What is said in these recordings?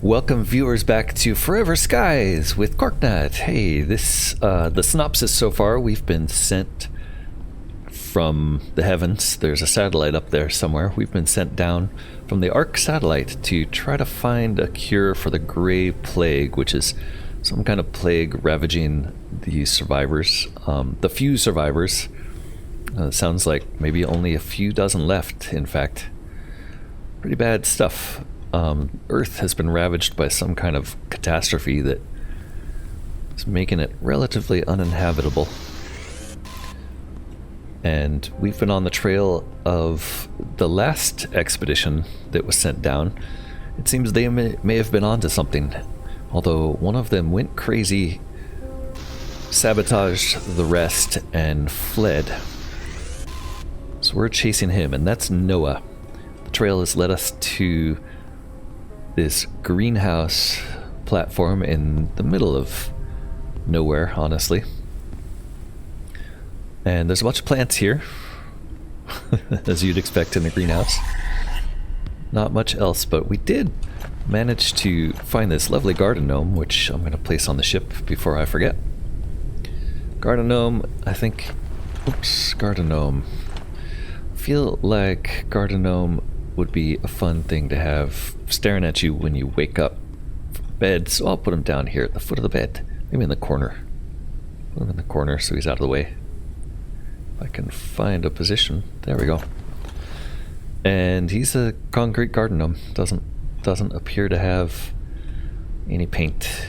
Welcome viewers back to Forever Skies with Corknut. Hey, the synopsis so far, we've been sent from the heavens. There's a satellite up there somewhere. We've been sent down from the Ark satellite to try to find a cure for the Gray Plague, which is some kind of plague ravaging the survivors. The few survivors. It sounds like maybe only a few dozen left, in fact. Pretty bad stuff. Earth has been ravaged by some kind of catastrophe that is making it relatively uninhabitable. And we've been on the trail of the last expedition that was sent down. It seems they may have been onto something, although one of them went crazy, sabotaged the rest, and fled. So we're chasing him, and that's Noah. The trail has led us to this greenhouse platform in the middle of nowhere, honestly. And there's a bunch of plants here, as you'd expect in a greenhouse. Not much else, but we did manage to find this lovely garden gnome, which I'm going to place on the ship before I forget. Garden gnome, I think... Oops, garden gnome. I feel like garden gnome would be a fun thing to have staring at you when you wake up from bed, so I'll put him down here at the foot of the bed, maybe in the corner. Put him in the corner so he's out of the way. If I can find a position, there we go. And he's a concrete garden gnome. Doesn't appear to have any paint.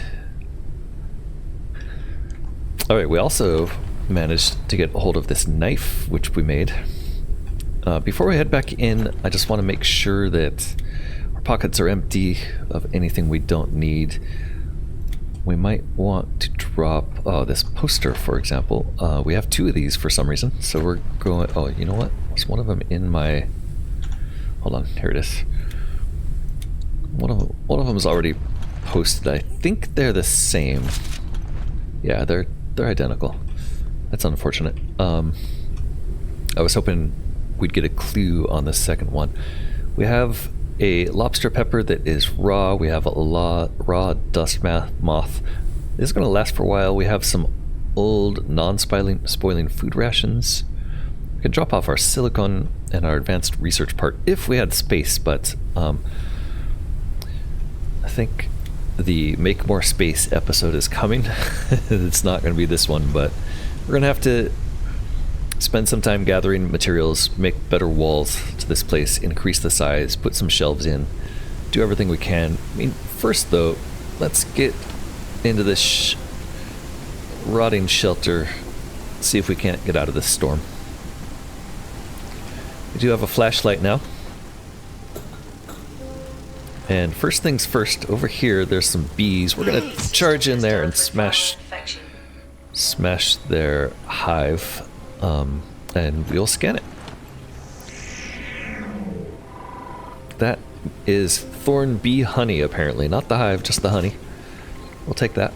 Alright, we also managed to get a hold of this knife which we made. Before we head back in, I just want to make sure that our pockets are empty of anything we don't need. We might want to drop this poster, for example. We have two of these for some reason, so we're going... Oh, you know what? There's one of them in my... Hold on, here it is. One of them is already posted. I think they're the same. Yeah, they're identical. That's unfortunate. I was hoping we'd get a clue on the second one. We have a lobster pepper that is raw. We have a raw dust moth. This is going to last for a while. We have some old non-spoiling food rations. We can drop off our silicone and our advanced research part if we had space, but I think the Make More Space episode is coming. It's not going to be this one, but we're going to have to spend some time gathering materials, make better walls to this place, increase the size, put some shelves in, do everything we can. I mean, first though, let's get into this rotting shelter, see if we can't get out of this storm. We do have a flashlight now. And first things first, over here there's some bees. We're gonna charge in there and smash their hive. And we'll scan it. That is thorn bee honey, apparently. Not the hive, just the honey. We'll take that.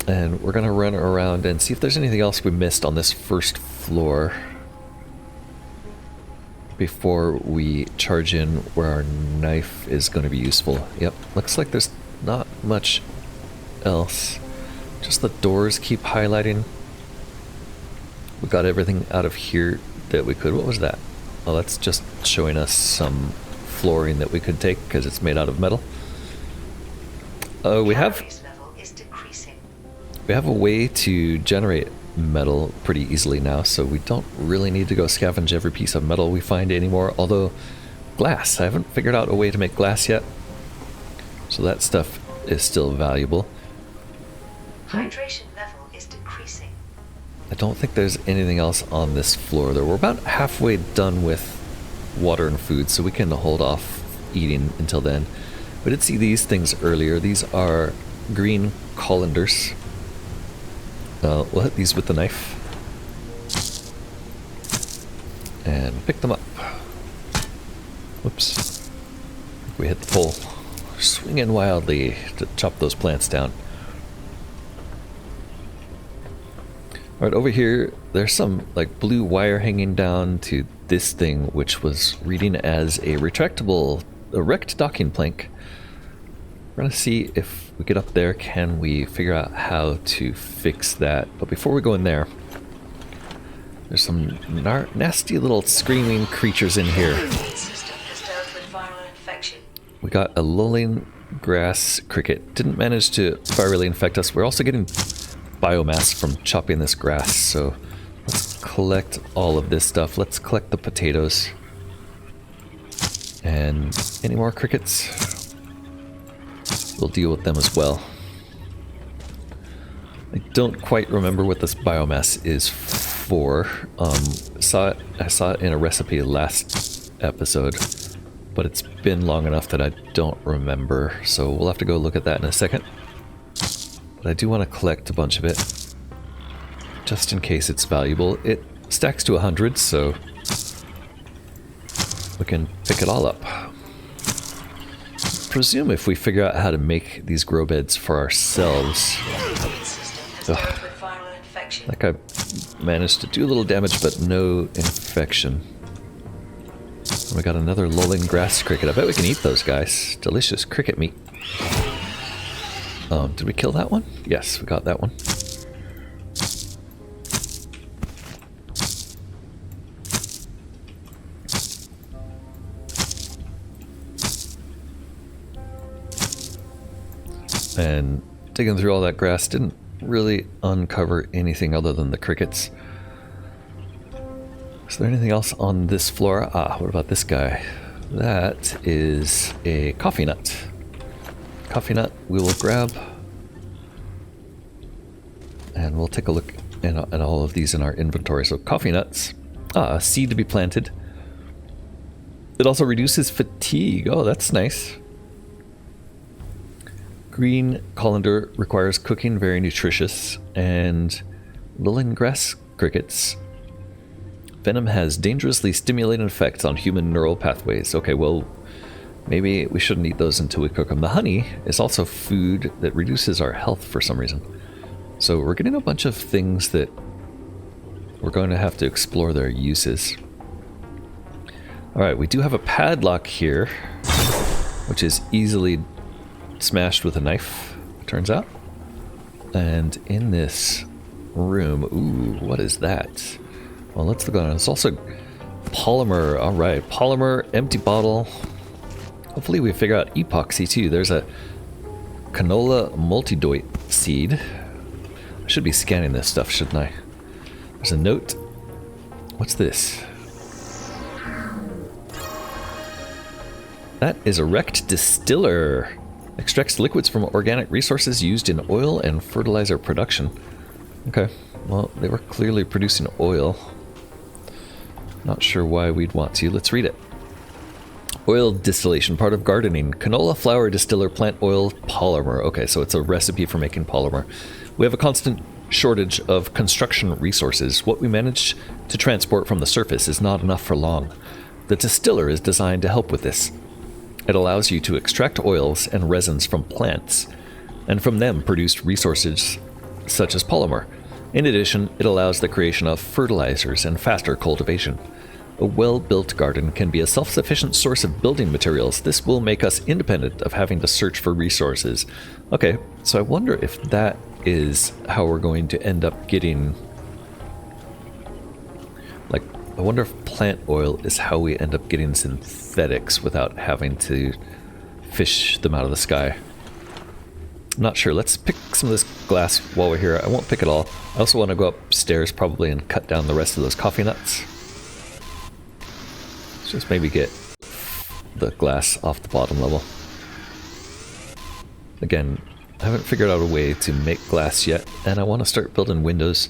And we're gonna run around and see if there's anything else we missed on this first floor before we charge in where our knife is going to be useful. Yep, looks like there's not much else. Just the doors keep highlighting. We got everything out of here that we could. What was that? Oh, that's just showing us some flooring that we could take because it's made out of metal. We have a way to generate metal pretty easily now, so we don't really need to go scavenge every piece of metal we find anymore. Although glass, I haven't figured out a way to make glass yet, so that stuff is still valuable. Hydration level is decreasing. I don't think there's anything else on this floor though. We're about halfway done with water and food, so we can hold off eating until then. We did see these things earlier. These are green colanders. We'll hit these with the knife. And pick them up. Whoops. We hit the pole. Swinging wildly to chop those plants down. Alright, over here, there's some like blue wire hanging down to this thing, which was reading as a retractable erect docking plank. We're gonna see if we get up there, can we figure out how to fix that. But before we go in there, there's some nasty little screaming creatures in here. System disturbed with viral infection. We got a lolling grass cricket. Didn't manage to virally infect us. We're also getting biomass from chopping this grass, so let's collect all of this stuff. Let's collect the potatoes. And any more crickets? We'll deal with them as well. I don't quite remember what this biomass is for. I saw it in a recipe last episode, but it's been long enough that I don't remember, so we'll have to go look at that in a second. But I do want to collect a bunch of it, just in case it's valuable. It stacks to 100, so we can pick it all up. I presume if we figure out how to make these grow beds for ourselves. Ugh. That guy managed to do a little damage, but no infection. We got another lolling grass cricket. I bet we can eat those guys. Delicious cricket meat. Did we kill that one? Yes, we got that one. And digging through all that grass didn't really uncover anything other than the crickets. Is there anything else on this floor? Ah, what about this guy? That is a coffee nut. Coffee nut we will grab. And we'll take a look at all of these in our inventory. So coffee nuts. Ah, a seed to be planted. It also reduces fatigue. Oh, that's nice. Green colander requires cooking, very nutritious. And lolling grass crickets. Venom has dangerously stimulating effects on human neural pathways. Okay, well, maybe we shouldn't eat those until we cook them. The honey is also food that reduces our health for some reason. So we're getting a bunch of things that we're going to have to explore their uses. Alright, we do have a padlock here, which is easily smashed with a knife, it turns out. And in this room, ooh, what is that? Well, let's look on it. It's also polymer. All right, polymer, empty bottle. Hopefully we figure out epoxy too. There's a canola multidoit seed. I should be scanning this stuff, shouldn't I? There's a note. What's this? That is a wrecked distiller. Extracts liquids from organic resources used in oil and fertilizer production. Okay, well, they were clearly producing oil. Not sure why we'd want to. Let's read it. Oil distillation, part of gardening. Canola flower distiller plant oil polymer. Okay, so it's a recipe for making polymer. We have a constant shortage of construction resources. What we manage to transport from the surface is not enough for long. The distiller is designed to help with this. It allows you to extract oils and resins from plants, and from them produce resources such as polymer. In addition, it allows the creation of fertilizers and faster cultivation. A well-built garden can be a self-sufficient source of building materials. This will make us independent of having to search for resources. Okay, so I wonder if that is how we're going to end up getting... Like, I wonder if plant oil is how we end up getting synthetics without having to fish them out of the sky. I'm not sure. Let's pick some of this glass while we're here. I won't pick it all. I also want to go upstairs probably and cut down the rest of those coffee nuts. Let's just maybe get the glass off the bottom level. Again, I haven't figured out a way to make glass yet, and I want to start building windows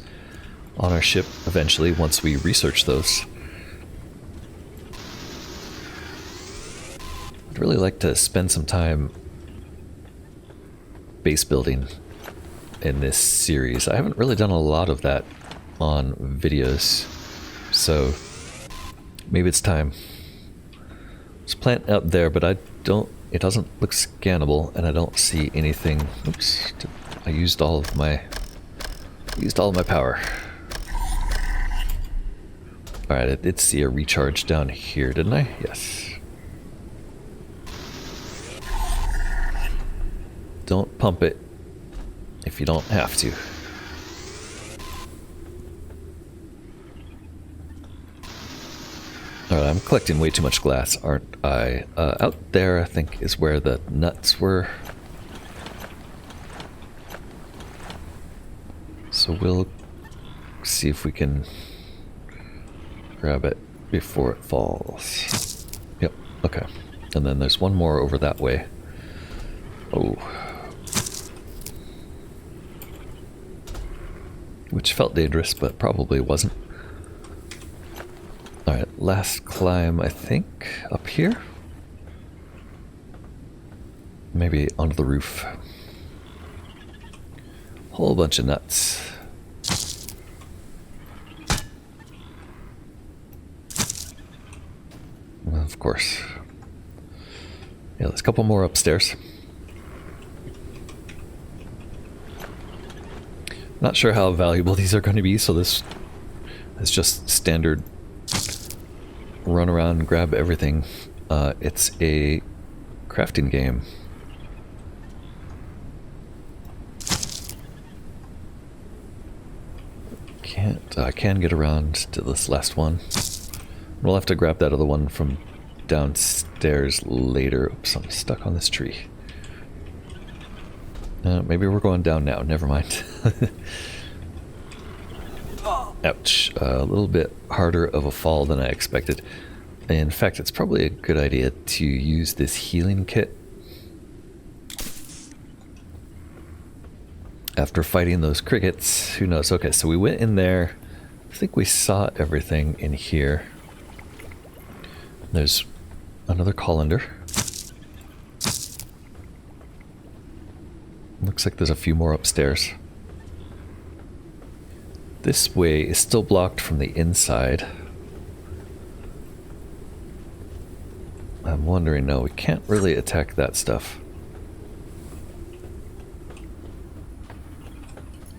on our ship eventually once we research those. I'd really like to spend some time base building in this series. I haven't really done a lot of that on videos, so maybe it's time. There's a plant out there, but it doesn't look scannable, and I don't see anything. Oops, I used all of my power. Alright, I did see a recharge down here, didn't I? Yes. Don't pump it if you don't have to. Alright, I'm collecting way too much glass, aren't I? Out there, I think, is where the nuts were. So we'll see if we can grab it before it falls. Yep, okay. And then there's one more over that way. Oh. Which felt dangerous, but probably wasn't. Alright, last climb, I think, up here? Maybe onto the roof. Whole bunch of nuts. Well, of course. Yeah, there's a couple more upstairs. Not sure how valuable these are going to be, so this is just standard run around, grab everything. It's a crafting game. I can get around to this last one. We'll have to grab that other one from downstairs later. Oops, I'm stuck on this tree. Maybe we're going down now. Never mind. Ouch. A little bit harder of a fall than I expected. In fact, it's probably a good idea to use this healing kit. After fighting those crickets, who knows? Okay, so we went in there. I think we saw everything in here. There's another colander. Looks like there's a few more upstairs. This way is still blocked from the inside. I'm wondering, no, we can't really attack that stuff.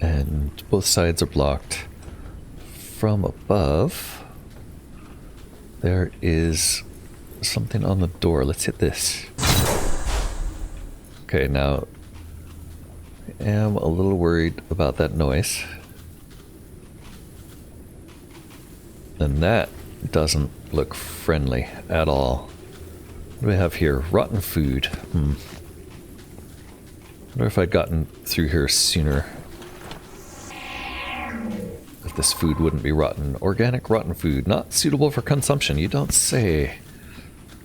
And both sides are blocked. From above, there is something on the door. Let's hit this. Okay, now I am a little worried about that noise. And that doesn't look friendly at all. What do we have here? Rotten food. Wonder if I'd gotten through here sooner. If this food wouldn't be rotten. Organic rotten food, not suitable for consumption. You don't say.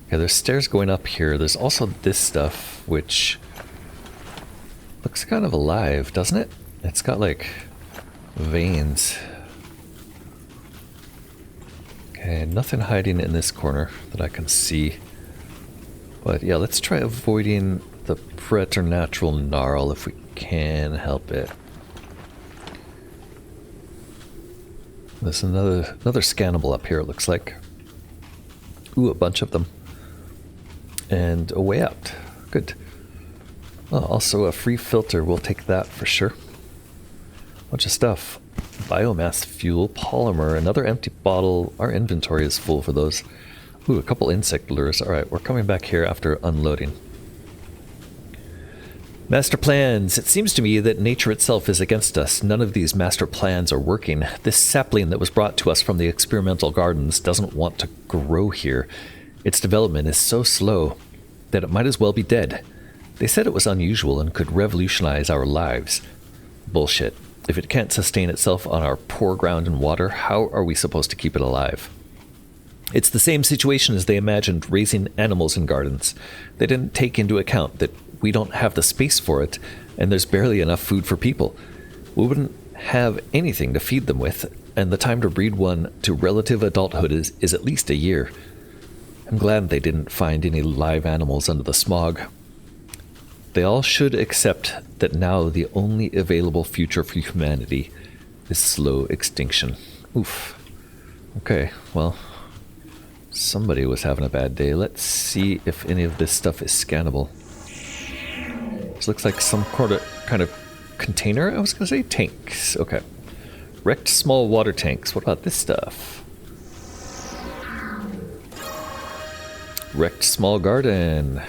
Okay, there's stairs going up here. There's also this stuff, which looks kind of alive, doesn't it? It's got like veins. Okay, nothing hiding in this corner that I can see. But yeah, let's try avoiding the preternatural gnarl if we can help it. There's another scannable up here, it looks like. Ooh, a bunch of them. And a way out. Good. Oh, also a free filter, we'll take that for sure. Bunch of stuff. Biomass fuel, polymer, another empty bottle. Our inventory is full for those. Ooh, a couple insect lures. Alright, we're coming back here after unloading. Master plans. It seems to me that nature itself is against us. None of these master plans are working. This sapling that was brought to us from the experimental gardens doesn't want to grow here. Its development is so slow that it might as well be dead. They said it was unusual and could revolutionize our lives. Bullshit. If it can't sustain itself on our poor ground and water, how are we supposed to keep it alive? It's the same situation as they imagined raising animals in gardens. They didn't take into account that we don't have the space for it, and there's barely enough food for people. We wouldn't have anything to feed them with, and the time to breed one to relative adulthood is at least a year. I'm glad they didn't find any live animals under the smog. They all should accept that now the only available future for humanity is slow extinction. Oof. Okay, well, somebody was having a bad day. Let's see if any of this stuff is scannable. This looks like some kind of container. I was going to say tanks. Okay. Wrecked small water tanks. What about this stuff? Wrecked small garden.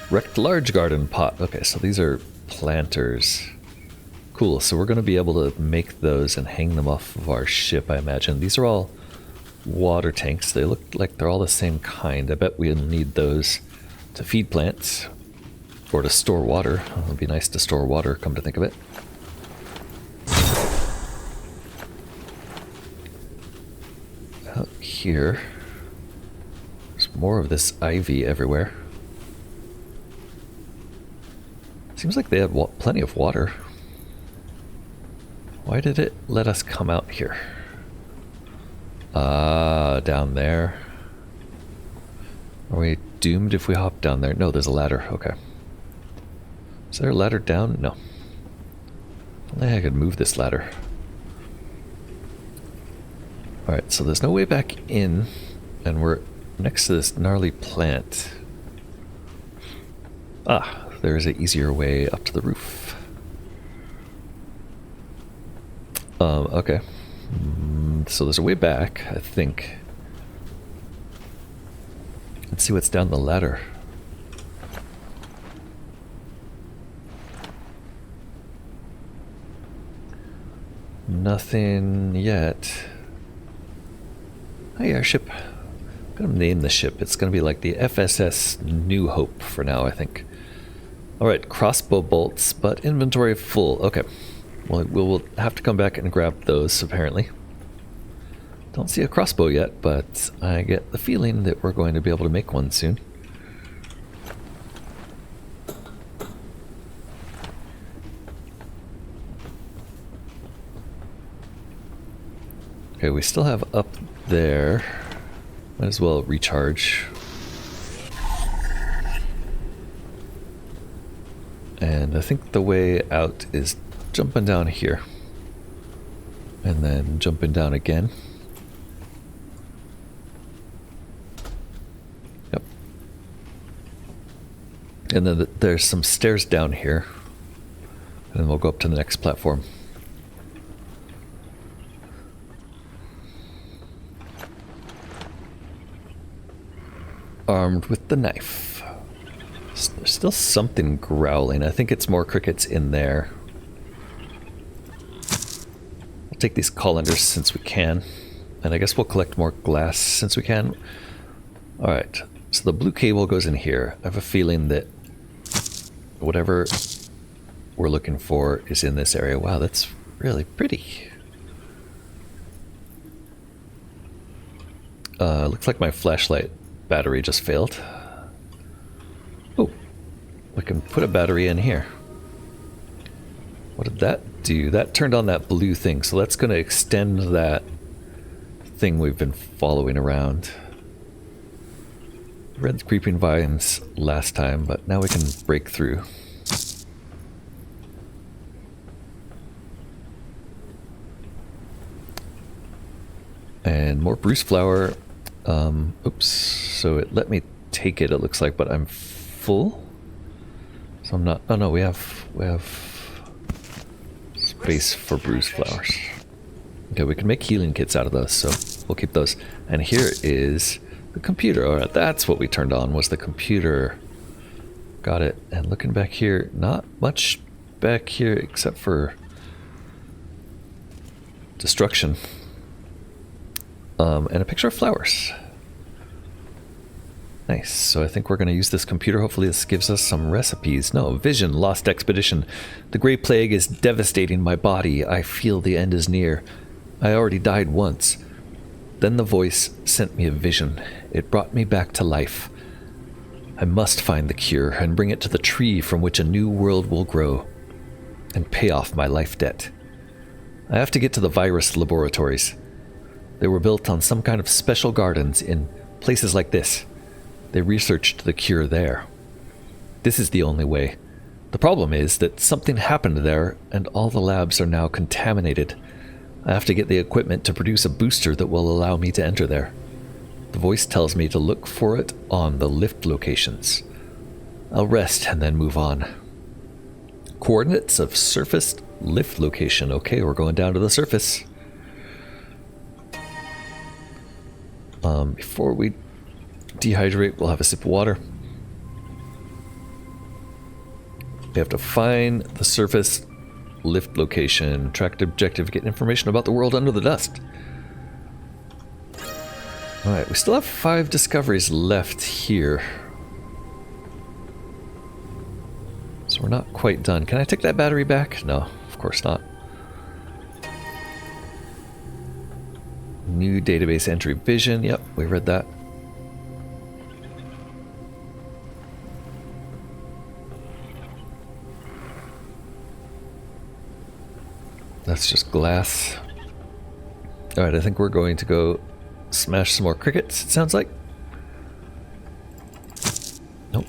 Wrecked large garden pot. Okay, so these are planters. Cool, so we're going to be able to make those and hang them off of our ship, I imagine. These are all water tanks. They look like they're all the same kind. I bet we'll need those to feed plants or to store water. It would be nice to store water, come to think of it. Out here, there's more of this ivy everywhere. Seems like they had plenty of water. Why did it let us come out here? Down there. Are we doomed if we hop down there? No, there's a ladder. Okay. Is there a ladder down? No. Only I could move this ladder. Alright, so there's no way back in, and we're next to this gnarly plant. Ah, there's an easier way up to the roof. Okay. So there's a way back, I think. Let's see what's down the ladder. Nothing yet. Hey, airship. I'm gonna name the ship. It's gonna be like the FSS New Hope for now, I think. Alright, crossbow bolts, but inventory full. Okay. Well, we'll have to come back and grab those, apparently. Don't see a crossbow yet, but I get the feeling that we're going to be able to make one soon. Okay, we still have up there. Might as well recharge. And I think the way out is jumping down here. And then jumping down again. Yep. And then there's some stairs down here. And then we'll go up to the next platform. Armed with the knife. There's still something growling. I think it's more crickets in there. We'll take these colanders since we can. And I guess we'll collect more glass since we can. Alright, so the blue cable goes in here. I have a feeling that whatever we're looking for is in this area. Wow, that's really pretty. Looks like my flashlight battery just failed. Oh, we can put a battery in here. What did that do? That turned on that blue thing, so that's going to extend that thing we've been following around. Read the creeping vines last time, but now we can break through. And more Bruce flower. Oops, so it let me take it, it looks like, but I'm full. So I'm not, oh no, we have space for Bruce flowers. Okay, we can make healing kits out of those, so we'll keep those. And here is the computer. Alright, that's what we turned on, was the computer. Got it. And looking back here, not much back here except for destruction. And a picture of flowers. Nice. So I think we're going to use this computer. Hopefully this gives us some recipes. No, vision, lost expedition. The Great Plague is devastating my body. I feel the end is near. I already died once. Then the voice sent me a vision. It brought me back to life. I must find the cure and bring it to the tree from which a new world will grow and pay off my life debt. I have to get to the virus laboratories. They were built on some kind of special gardens in places like this. They researched the cure there. This is the only way. The problem is that something happened there and all the labs are now contaminated. I have to get the equipment to produce a booster that will allow me to enter there. The voice tells me to look for it on the lift locations. I'll rest and then move on. Coordinates of surface lift location. Okay, we're going down to the surface. Before we dehydrate, we'll have a sip of water. We have to find the surface, lift location, track objective, get information about the world under the dust. Alright, we still have 5 discoveries left here. So we're not quite done. Can I take that battery back? No, of course not. New database entry vision. Yep, we read that. That's just glass. Alright, I think we're going to go smash some more crickets, it sounds like. Nope.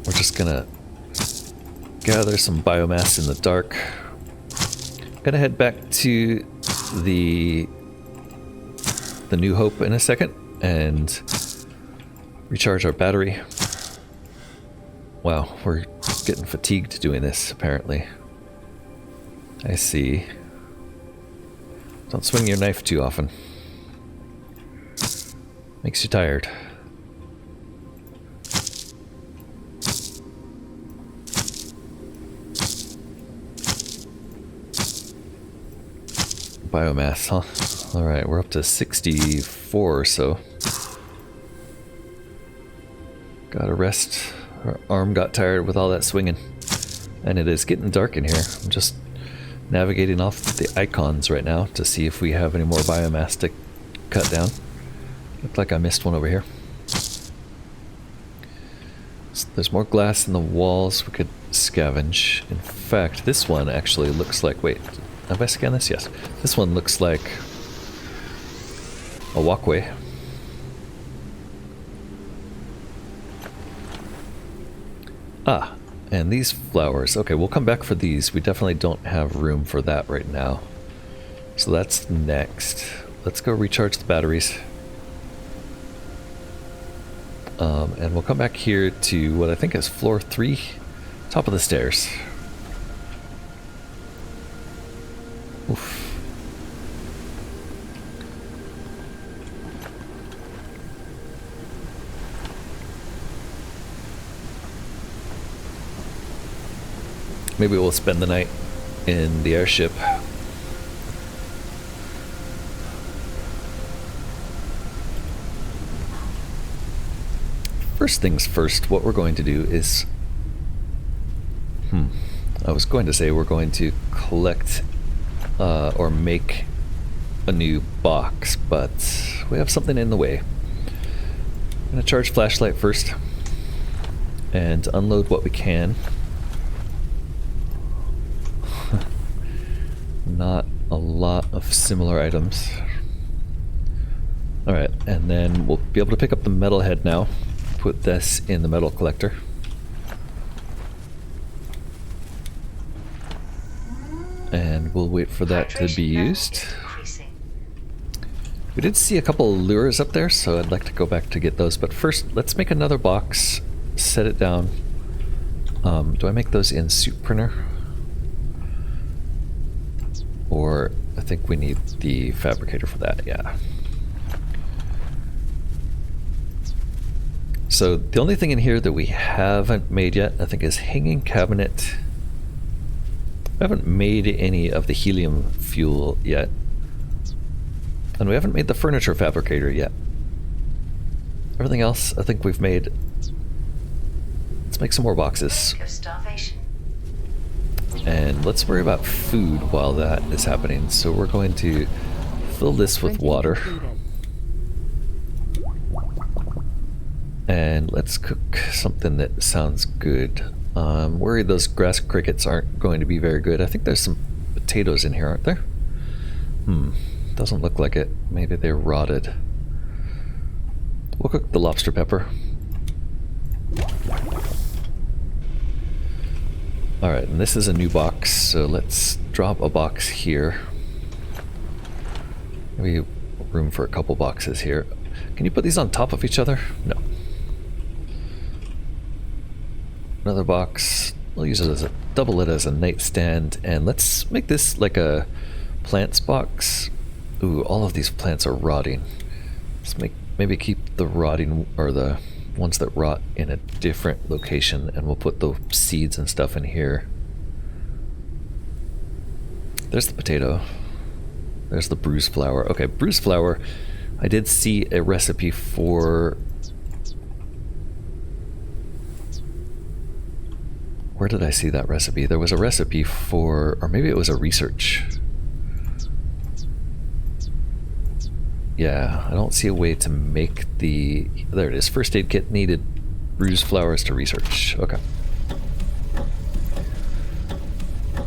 We're just gonna gather some biomass in the dark. Gonna head back to the New Hope in a second and recharge our battery. Wow, we're getting fatigued doing this, apparently. I see. Don't swing your knife too often. Makes you tired. Biomass, huh? Alright, we're up to 64 or so. Gotta rest. Our arm got tired with all that swinging. And it is getting dark in here. I'm just navigating off the icons right now to see if we have any more biomass to cut down. Looked like I missed one over here. So there's more glass in the walls we could scavenge. In fact, this one actually looks like... Wait, have I scanned this? Yes. This one looks like a walkway. Ah, and these flowers. Okay, we'll come back for these. We definitely don't have room for that right now. So that's next. Let's go recharge the batteries. And we'll come back here to what I think is floor 3, top of the stairs. Oof. Maybe we'll spend the night in the airship. First things first, what we're going to do is... I was going to say we're going to collect or make a new box, but we have something in the way. I'm going to charge flashlight first and unload what we can. Not a lot of similar items. Alright, and then we'll be able to pick up the metal head now. Put this in the metal collector. And we'll wait for that to be used. We did see a couple of lures up there, so I'd like to go back to get those. But first, let's make another box, set it down. Do I make those in soup printer? Or I think we need the fabricator for that, yeah. So the only thing in here that we haven't made yet, I think, is hanging cabinet. We haven't made any of the helium fuel yet. And we haven't made the furniture fabricator yet. Everything else, I think we've made. Let's make some more boxes. And let's worry about food while that is happening. So we're going to fill this with water. And let's cook something that sounds good. I'm worried those grass crickets aren't going to be very good. I think there's some potatoes in here, aren't there? Doesn't look like it. Maybe they're rotted. We'll cook the lobster pepper. Alright, and this is a new box, so let's drop a box here. Maybe room for a couple boxes here. Can you put these on top of each other? No. Another box. We'll use it as double it as a nightstand, and let's make this like a plants box. Ooh, all of these plants are rotting. Let's maybe keep the rotting, or the ones that rot, in a different location, and we'll put the seeds and stuff in here. There's the potato. There's the bruised flour. Okay, bruised flour. I did see a recipe for... Where did I see that recipe? There was a recipe for... Or maybe it was a research. Yeah, I don't see a way to make the... There it is. First aid kit needed. Bruised flours to research. Okay.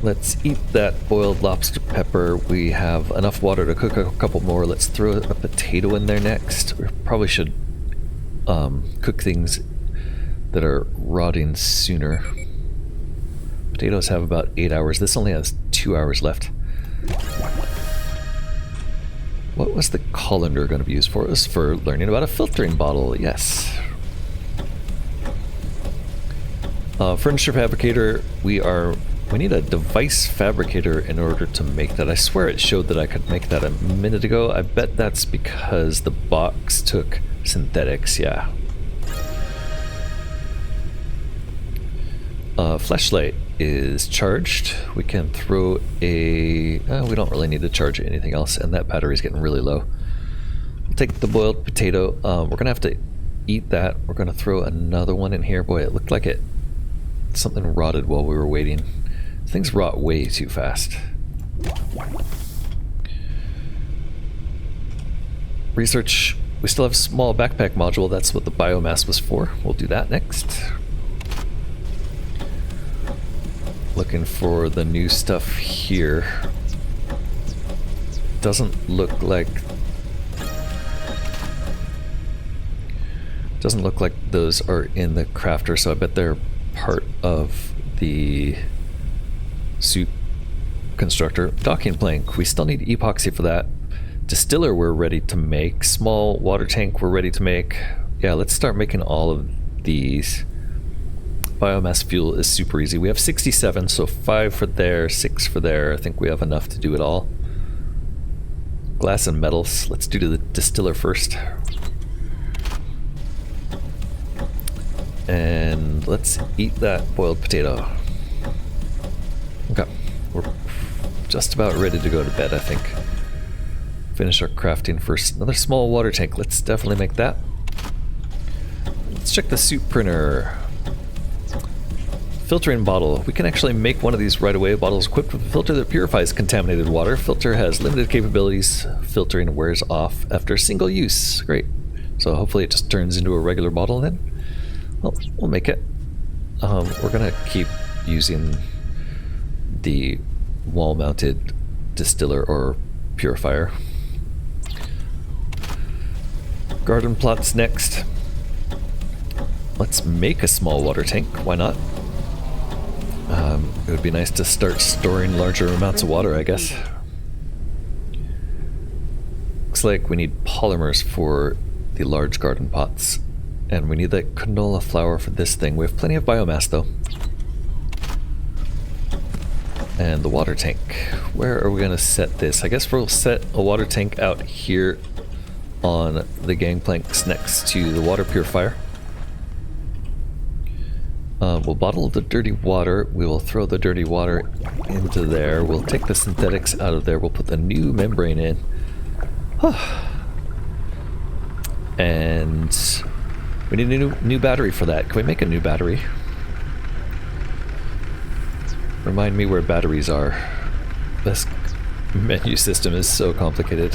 Let's eat that boiled lobster pepper. We have enough water to cook a couple more. Let's throw a potato in there next. We probably should cook things that are rotting sooner. Potatoes have about 8 hours. This only has 2 hours left. What was the colander going to be used for? It was for learning about a filtering bottle. Yes. Furniture fabricator. We need a device fabricator in order to make that. I swear it showed that I could make that a minute ago. I bet that's because the box took synthetics. Yeah. Flashlight is charged. We can throw a... we don't really need to charge anything else, and that battery's getting really low. We'll take the boiled potato. We're going to have to eat that. We're going to throw another one in here. Boy, it looked like something rotted while we were waiting. Things rot way too fast. Research. We still have a small backpack module. That's what the biomass was for. We'll do that next. Looking for the new stuff here. Doesn't look like those are in the crafter, so I bet they're part of the suit constructor. Docking plank, we still need epoxy for that. Distiller we're ready to make. Small water tank we're ready to make. Yeah, let's start making all of these. Biomass fuel is super easy. We have 67, so 5 for there, 6 for there. I think we have enough to do it all. Glass and metals. Let's do the distiller first. And let's eat that boiled potato. Okay, we're just about ready to go to bed, I think. Finish our crafting first. Another small water tank. Let's definitely make that. Let's check the suit printer. Filtering bottle. We can actually make one of these right away. Bottle is equipped with a filter that purifies contaminated water. Filter has limited capabilities. Filtering wears off after single use. Great. So hopefully it just turns into a regular bottle then. Well, we'll make it. We're gonna keep using the wall-mounted distiller or purifier. Garden plots next. Let's make a small water tank. Why not? It would be nice to start storing larger amounts of water, I guess. Looks like we need polymers for the large garden pots. And we need that canola flour for this thing. We have plenty of biomass, though. And the water tank. Where are we going to set this? I guess we'll set a water tank out here on the gangplanks next to the water purifier. We'll bottle the dirty water. We will throw the dirty water into there. We'll take the synthetics out of there. We'll put the new membrane in. And we need a new battery for that. Can we make a new battery? Remind me where batteries are. This menu system is so complicated.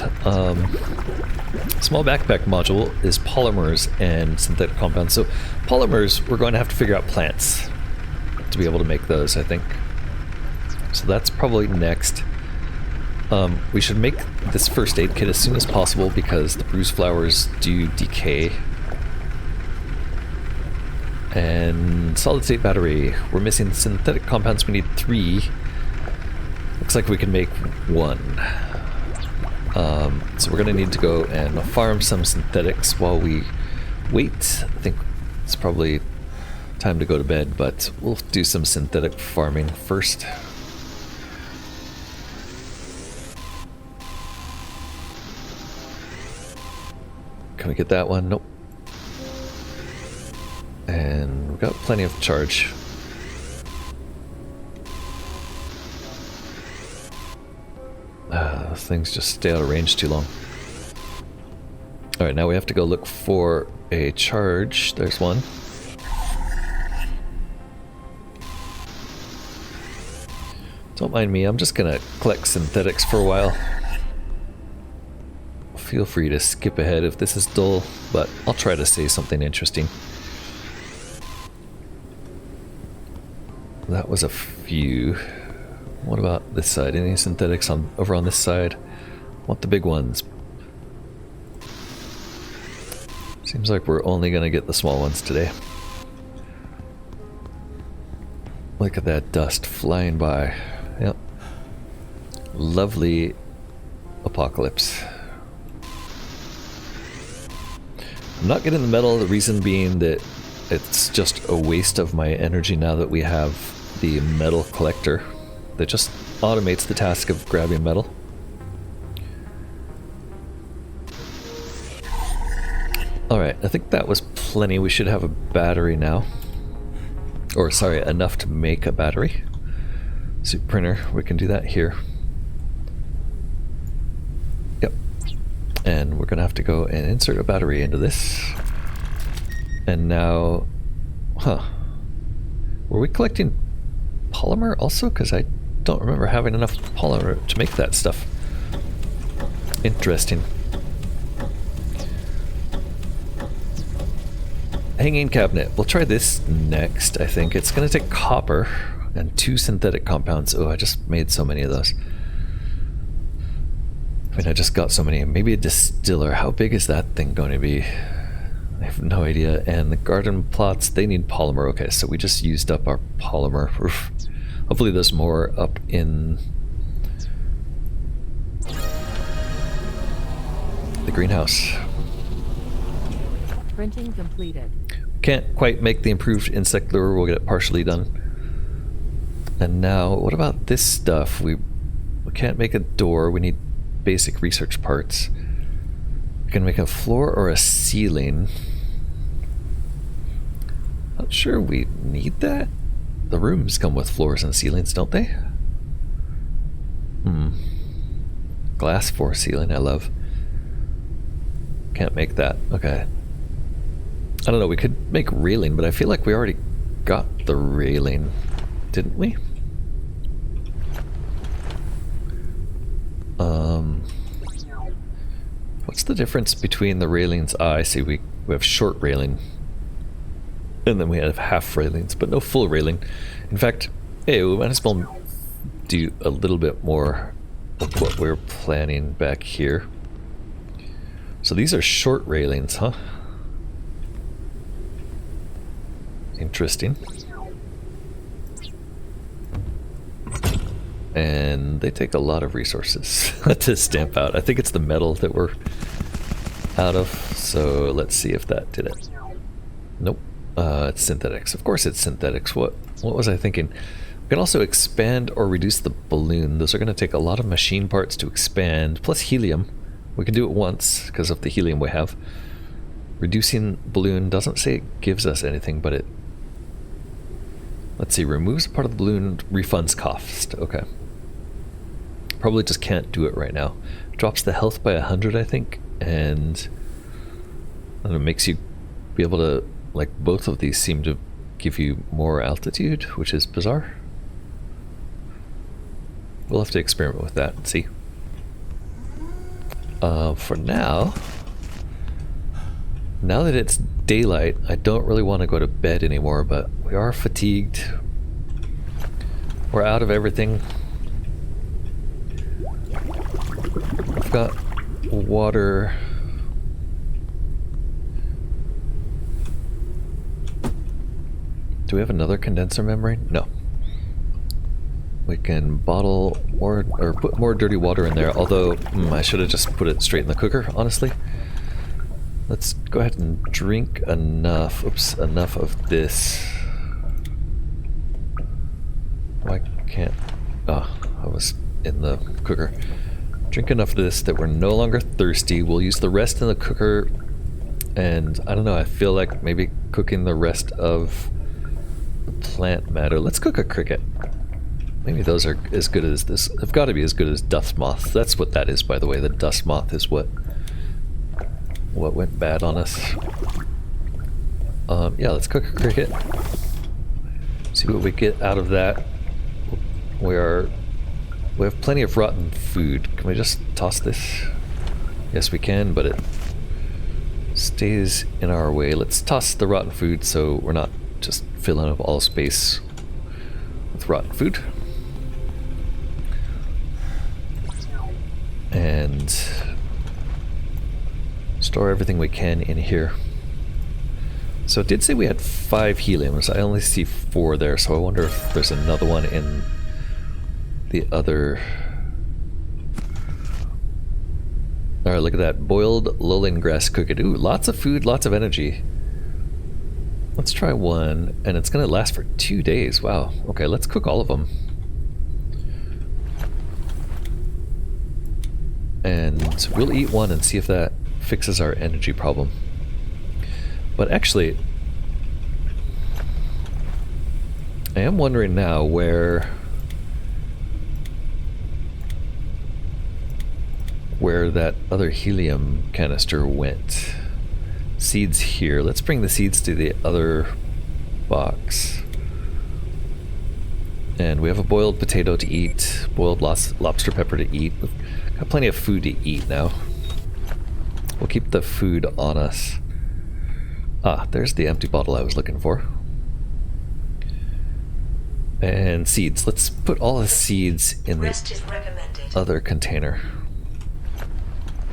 Small backpack module is polymers and synthetic compounds. So polymers, we're going to have to figure out plants to be able to make those, I think. So that's probably next. We should make this first aid kit as soon as possible because the bruised flowers do decay. And solid state battery. We're missing synthetic compounds. We need 3. Looks like we can make 1. So we're gonna need to go and farm some synthetics while we wait. I think it's probably time to go to bed, but we'll do some synthetic farming first. Can we get that one? Nope. And we've got plenty of charge. Those things just stay out of range too long. Alright, now we have to go look for a charge. There's one. Don't mind me, I'm just gonna collect synthetics for a while. Feel free to skip ahead if this is dull, but I'll try to say something interesting. That was a few. What about this side? Any synthetics over on this side? Want the big ones. Seems like we're only gonna get the small ones today. Look at that dust flying by. Yep. Lovely apocalypse. I'm not getting the metal, the reason being that it's just a waste of my energy now that we have the metal collector that just automates the task of grabbing metal. Alright, I think that was plenty. We should have a battery now. Or sorry, enough to make a battery. Soup printer, we can do that here. Yep. And we're gonna have to go and insert a battery into this. And now, were we collecting polymer also? Because I don't remember having enough polymer to make that stuff. Interesting. Hanging cabinet. We'll try this next, I think. It's going to take copper and 2 synthetic compounds. Oh, I just made so many of those. I mean, I just got so many. Maybe a distiller. How big is that thing going to be? I have no idea. And the garden plots, they need polymer. Okay, so we just used up our polymer. Oof. Hopefully there's more up in the greenhouse. Printing completed. Can't quite make the improved insect lure. We'll get it partially done. And now, what about this stuff? We can't make a door. We need basic research parts. We can make a floor or a ceiling. Not sure we need that. The rooms come with floors and ceilings, don't they? Glass floor ceiling, I love. Can't make that. Okay. I don't know, we could make railing, but I feel like we already got the railing, didn't we? What's the difference between the railings? Ah, I see, we have short railing. And then we have half railings, but no full railing. In fact, hey, we might as well do a little bit more of what we're planning back here. So these are short railings, huh? Interesting. And they take a lot of resources to stamp out. I think it's the metal that we're out of. So let's see if that did it. Nope. It's synthetics. Of course it's synthetics. What was I thinking? We can also expand or reduce the balloon. Those are going to take a lot of machine parts to expand, plus helium. We can do it once because of the helium we have. Reducing balloon doesn't say it gives us anything, but it... Let's see, removes part of the balloon, refunds cost. Okay. Probably just can't do it right now. Drops the health by 100, I think, and it makes you be able to... Like, both of these seem to give you more altitude, which is bizarre. We'll have to experiment with that and see. For now that it's daylight, I don't really want to go to bed anymore, but we are fatigued. We're out of everything. I've got water. Do we have another condenser membrane? No. We can bottle more, or put more dirty water in there, although I should have just put it straight in the cooker, honestly. Let's go ahead and drink enough, enough of this. Why can't, I was in the cooker. Drink enough of this that we're no longer thirsty. We'll use the rest in the cooker And I don't know, I feel like maybe cooking the rest of the plant matter. Let's cook a cricket. Maybe those are as good as this. They've got to be as good as dust moth. That's what that is, by the way. The dust moth is what went bad on us. Yeah, let's cook a cricket. See what we get out of that. We have plenty of rotten food. Can we just toss this? Yes, we can, but it stays in our way. Let's toss the rotten food so we're not just filling up all space with rotten food. And store everything we can in here. So it did say we had 5 heliums. I only see 4 there, so I wonder if there's another one in the other. Alright, look at that. Boiled lowland grass cookie. Ooh, lots of food, lots of energy. Let's try one, and it's going to last for 2 days. Wow. Okay, let's cook all of them. And we'll eat one and see if that fixes our energy problem. But actually, I am wondering now where that other helium canister went. Seeds here. Let's bring the seeds to the other box. And we have a boiled potato to eat, boiled lobster pepper to eat. We've got plenty of food to eat now. We'll keep the food on us. Ah, there's the empty bottle I was looking for. And seeds. Let's put all the seeds in the other container.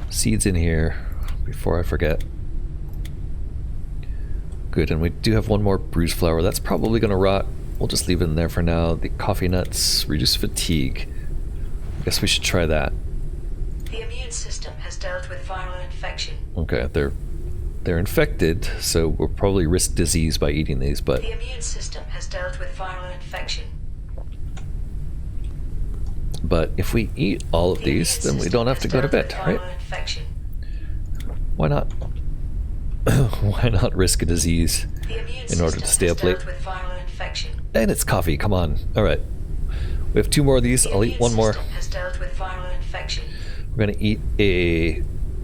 Seeds in here before I forget. Good, and we do have one more bruise flower. That's probably going to rot. We'll just leave it in there for now. The coffee nuts reduce fatigue. I guess we should try that. The immune system has dealt with viral infection. Okay, they're infected, so we'll probably risk disease by eating these, but the immune system has dealt with viral infection. But if we eat all of these, then we don't have to go to bed, right? Why not? Why not risk a disease in order to stay up late? And it's coffee, come on. Alright. We have 2 more of these. I'll eat one more. We're going to eat a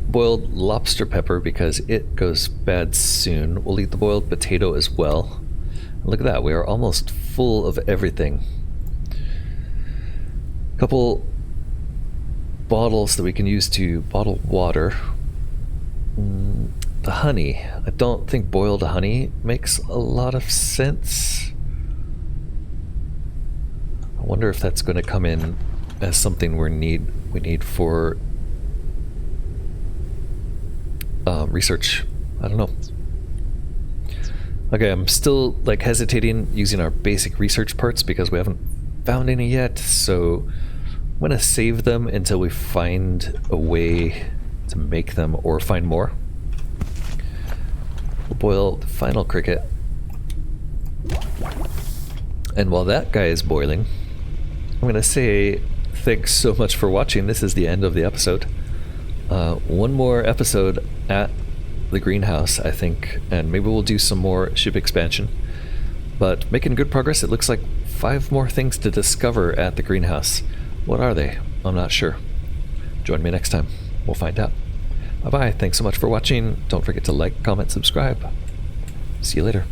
boiled lobster pepper because it goes bad soon. We'll eat the boiled potato as well. Look at that. We are almost full of everything. A couple bottles that we can use to bottle water. The honey. I don't think boiled honey makes a lot of sense. I wonder if that's going to come in as something we need for research. I don't know. Okay, I'm still like hesitating using our basic research parts because we haven't found any yet, so I'm gonna save them until we find a way to make them or find more. We'll boil the final cricket. And while that guy is boiling, I'm gonna say thanks so much for watching. This is the end of the episode. One more episode at the greenhouse, I think, and maybe we'll do some more ship expansion. But making good progress. It looks like 5 more things to discover at the greenhouse. What are they? I'm not sure. Join me next time. We'll find out. Bye-bye. Thanks so much for watching. Don't forget to like, comment, subscribe. See you later.